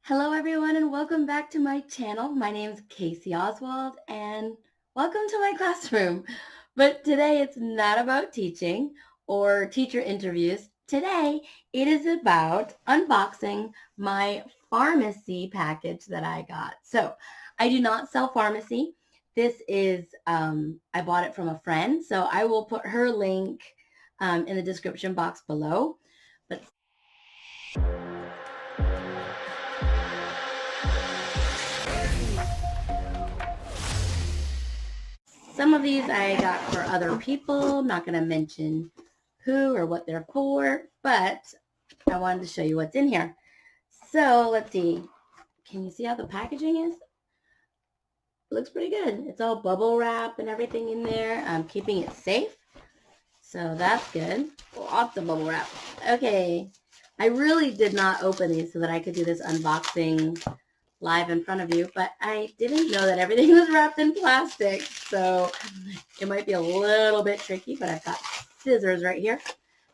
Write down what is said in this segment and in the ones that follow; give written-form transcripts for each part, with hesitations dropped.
Hello everyone and welcome back to my channel. My name is Casey Oswald and welcome to my classroom. But today it's not about teaching or teacher interviews. Today it is about unboxing my pharmacy package that I got. So I do not sell pharmacy. This is, I bought it from a friend. So I will put her link in the description box below. But some of these I got for other people. I'm not going to mention who or what they're for, but I wanted to show you what's in here. So let's see. Can you see how the packaging is? It looks pretty good. It's all bubble wrap and everything in there. I'm keeping it safe. So that's good. Lots of bubble wrap. Okay. I really did not open these so that I could do this unboxing live in front of you, but I didn't know that everything was wrapped in plastic, so it might be a little bit tricky, but I've got scissors right here.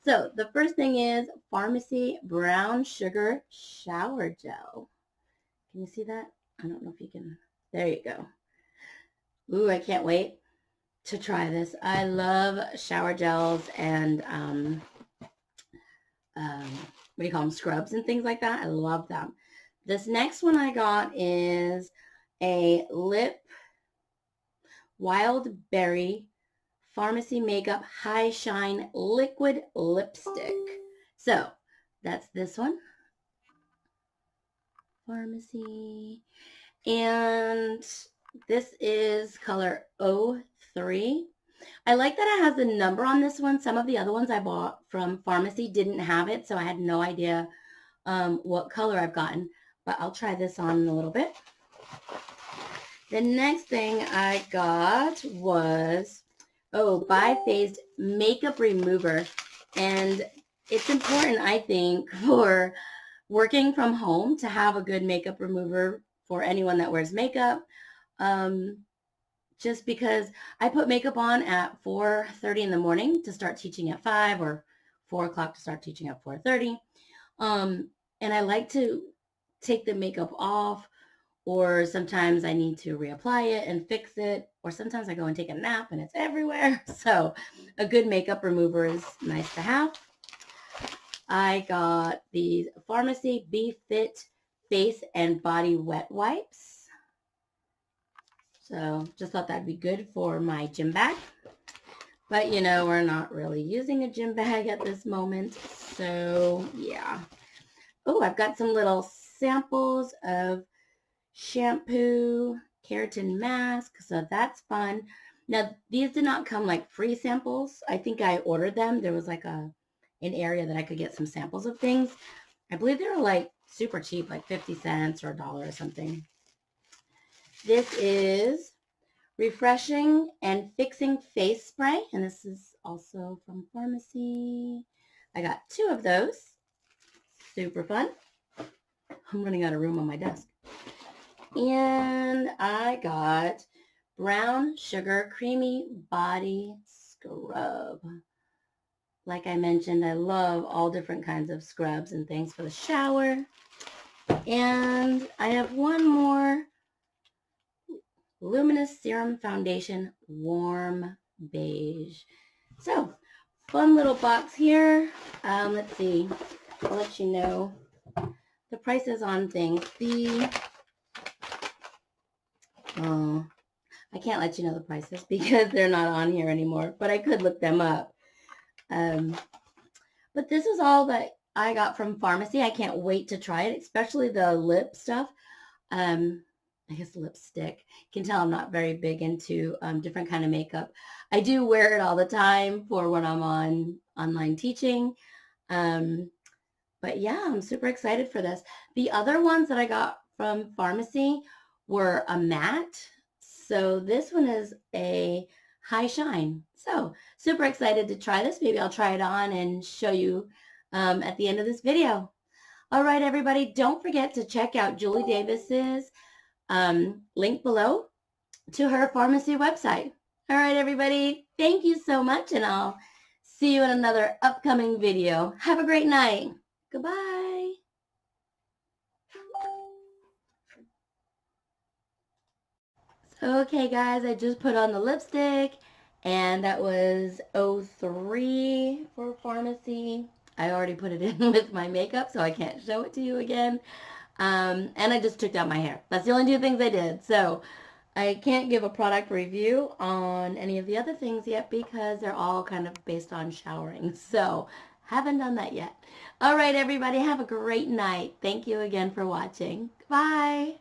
So the first thing is Farmasi brown sugar shower gel. Can you see that? I don't know if you can. There you go. Ooh, I can't wait to try this. I love shower gels and what do you call them, scrubs and things like that. I love them. This next one I got is a lip wild berry Farmasi makeup high shine liquid lipstick. So that's this one, Farmasi, and this is color 03. I like that it has a number on this one. Some of the other ones I bought from Farmasi didn't have it, so I had no idea what color I've gotten, but I'll try this on in a little bit. The next thing I got was, biphased makeup remover, and it's important, I think, for working from home to have a good makeup remover for anyone that wears makeup. Just because I put makeup on at 4:30 in the morning to start teaching at 5, or 4 o'clock to start teaching at 4:30. And I like to take the makeup off, or sometimes I need to reapply it and fix it, or sometimes I go and take a nap and it's everywhere. So a good makeup remover is nice to have. I got the Farmasi Be Fit face and body wet wipes. So just thought that'd be good for my gym bag. But you know, we're not really using a gym bag at this moment. So yeah. Oh, I've got some little samples of shampoo, keratin mask. So that's fun. Now, these did not come like free samples. I think I ordered them. There was like an area that I could get some samples of things. I believe they were like super cheap, like 50 cents or $1 or something. This is refreshing and fixing face spray, and this is also from Farmasi. I got 2 of those. Super fun. I'm running out of room on my desk. And I got brown sugar creamy body scrub. Like I mentioned, I love all different kinds of scrubs and things for the shower. And I have one more Luminous Serum Foundation Warm Beige. So, fun little box here. Let's see. I'll let you know the prices on things. I can't let you know the prices because they're not on here anymore, but I could look them up. But this is all that I got from Farmasi. I can't wait to try it, especially the lip stuff. I guess lipstick. You can tell I'm not very big into different kind of makeup. I do wear it all the time for when I'm on online teaching. But yeah, I'm super excited for this. The other ones that I got from Farmasi were a matte. So this one is a high shine. So super excited to try this. Maybe I'll try it on and show you at the end of this video. All right, everybody, don't forget to check out Julie Davis's link below to her Farmasi website. All right, everybody, thank you so much, and I'll see you in another upcoming video. Have a great night. Goodbye. Okay, guys, I just put on the lipstick, and that was 03 for Farmasi. I already put it in with my makeup, so I can't show it to you again. And I just took out my hair. That's the only two things I did. So I can't give a product review on any of the other things yet because they're all kind of based on showering. So haven't done that yet. All right, everybody, have a great night. Thank you again for watching. Bye.